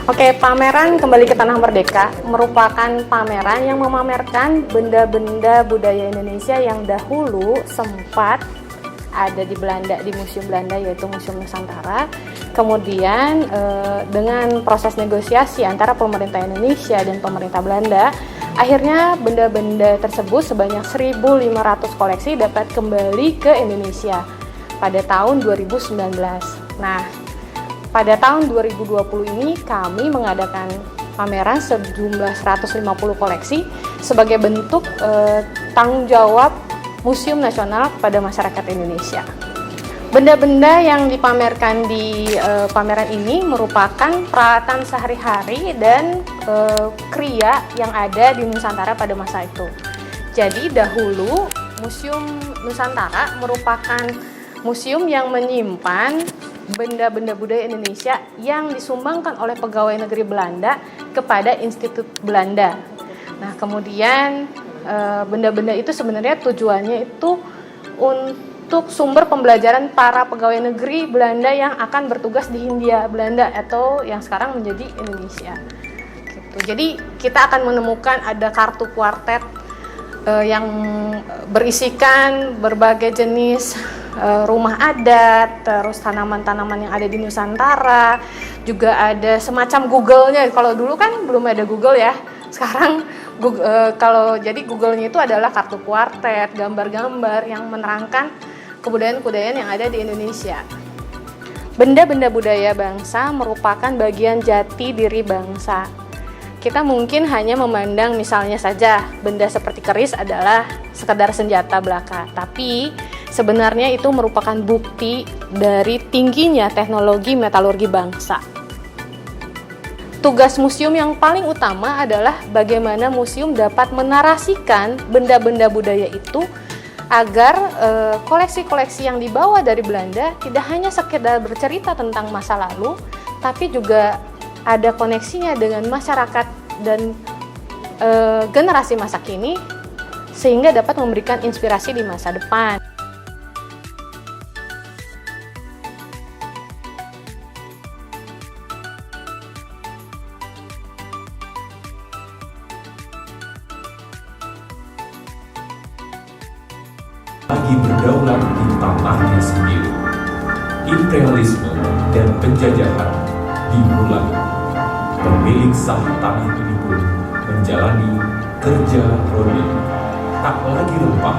Oke, pameran Kembali ke Tanah Merdeka merupakan pameran yang memamerkan benda-benda budaya Indonesia yang dahulu sempat ada di Belanda, di Museum Belanda, yaitu Museum Nusantara. Kemudian dengan proses negosiasi antara pemerintah Indonesia dan pemerintah Belanda, akhirnya benda-benda tersebut sebanyak 1.500 koleksi dapat kembali ke Indonesia pada tahun 2019. Nah, pada tahun 2020 ini kami mengadakan pameran sejumlah 150 koleksi sebagai bentuk tanggung jawab Museum Nasional kepada masyarakat Indonesia. Benda-benda yang dipamerkan di pameran ini merupakan peralatan sehari-hari dan kriya yang ada di Nusantara pada masa itu. Jadi dahulu Museum Nusantara merupakan museum yang menyimpan benda-benda budaya Indonesia yang disumbangkan oleh pegawai negeri Belanda kepada Institut Belanda. Nah, kemudian benda-benda itu sebenarnya tujuannya itu untuk sumber pembelajaran para pegawai negeri Belanda yang akan bertugas di Hindia Belanda atau yang sekarang menjadi Indonesia. Gitu. Jadi kita akan menemukan ada kartu kuartet yang berisikan berbagai jenis rumah adat, terus tanaman-tanaman yang ada di Nusantara, juga ada semacam Google-nya. Kalau dulu kan belum ada Google ya. Sekarang Google-nya itu adalah kartu kuartet, gambar-gambar yang menerangkan kebudayaan-kebudayaan yang ada di Indonesia. Benda-benda budaya bangsa merupakan bagian jati diri bangsa. Kita mungkin hanya memandang misalnya saja benda seperti keris adalah sekedar senjata belaka, tapi sebenarnya itu merupakan bukti dari tingginya teknologi metalurgi bangsa. Tugas museum yang paling utama adalah bagaimana museum dapat menarasikan benda-benda budaya itu agar koleksi-koleksi yang dibawa dari Belanda tidak hanya sekedar bercerita tentang masa lalu, tapi juga ada koneksinya dengan masyarakat dan generasi masa kini sehingga dapat memberikan inspirasi di masa depan. Lagi berdaulat di tanahnya sendiri. Imperialisme dan penjajahan dimulai. Pemilik sah tanah ini pun menjalani kerja rodi. Tak lagi rempah,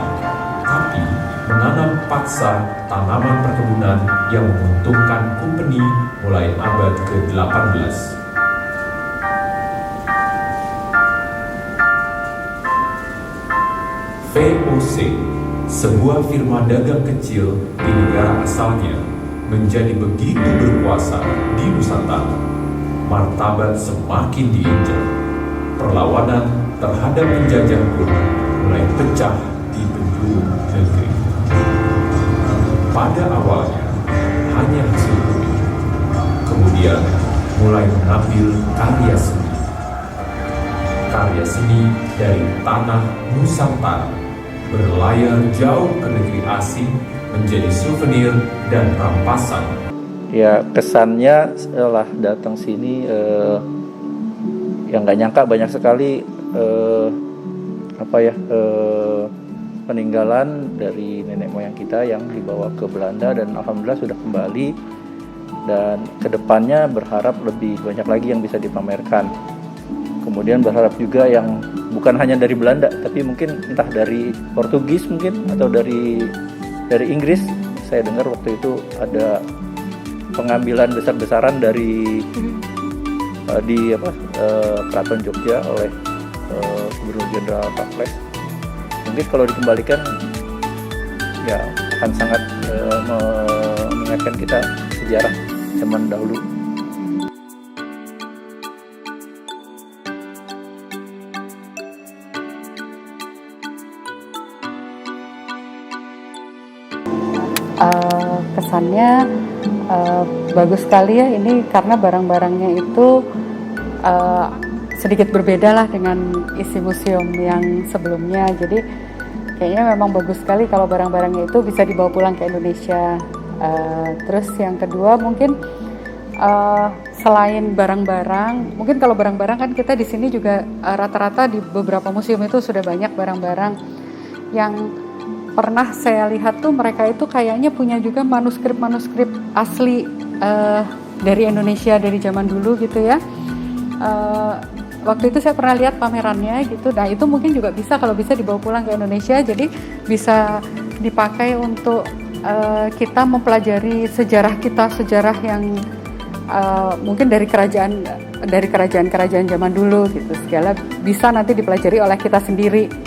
tapi menanam paksa tanaman perkebunan yang menguntungkan company mulai abad ke-18. VOC, sebuah firma dagang kecil di negara asalnya, menjadi begitu berkuasa di Nusantara. Martabat semakin diinjak. Perlawanan terhadap penjajah pun mulai pecah di penjuru negeri. Pada awalnya hanya hasil bumi, kemudian mulai mengambil karya seni. Karya seni dari tanah Nusantara berlayar jauh ke negeri asing menjadi souvenir dan rampasan. Ya, kesannya setelah datang sini yang nggak nyangka banyak sekali peninggalan dari nenek moyang kita yang dibawa ke Belanda dan alhamdulillah sudah kembali, dan kedepannya berharap lebih banyak lagi yang bisa dipamerkan. Kemudian berharap juga yang bukan hanya dari Belanda, tapi mungkin entah dari Portugis mungkin atau dari Inggris. Saya dengar waktu itu ada pengambilan besar-besaran dari Keraton Jogja oleh Gubernur Jenderal Raffles. Mungkin kalau dikembalikan ya akan sangat mengingatkan kita sejarah zaman dahulu. Kesannya bagus sekali ya ini, karena barang-barangnya itu sedikit berbeda lah dengan isi museum yang sebelumnya. Jadi kayaknya memang bagus sekali kalau barang-barangnya itu bisa dibawa pulang ke Indonesia. Terus yang kedua mungkin selain barang-barang, mungkin kalau barang-barang kan kita di sini juga rata-rata di beberapa museum itu sudah banyak barang-barang yang pernah saya lihat tuh mereka itu kayaknya punya juga manuskrip-manuskrip asli dari Indonesia dari zaman dulu gitu ya. Waktu itu saya pernah lihat pamerannya gitu. Nah itu mungkin juga bisa kalau bisa dibawa pulang ke Indonesia, jadi bisa dipakai untuk kita mempelajari sejarah kita, sejarah yang mungkin dari kerajaan zaman dulu gitu, segala bisa nanti dipelajari oleh kita sendiri.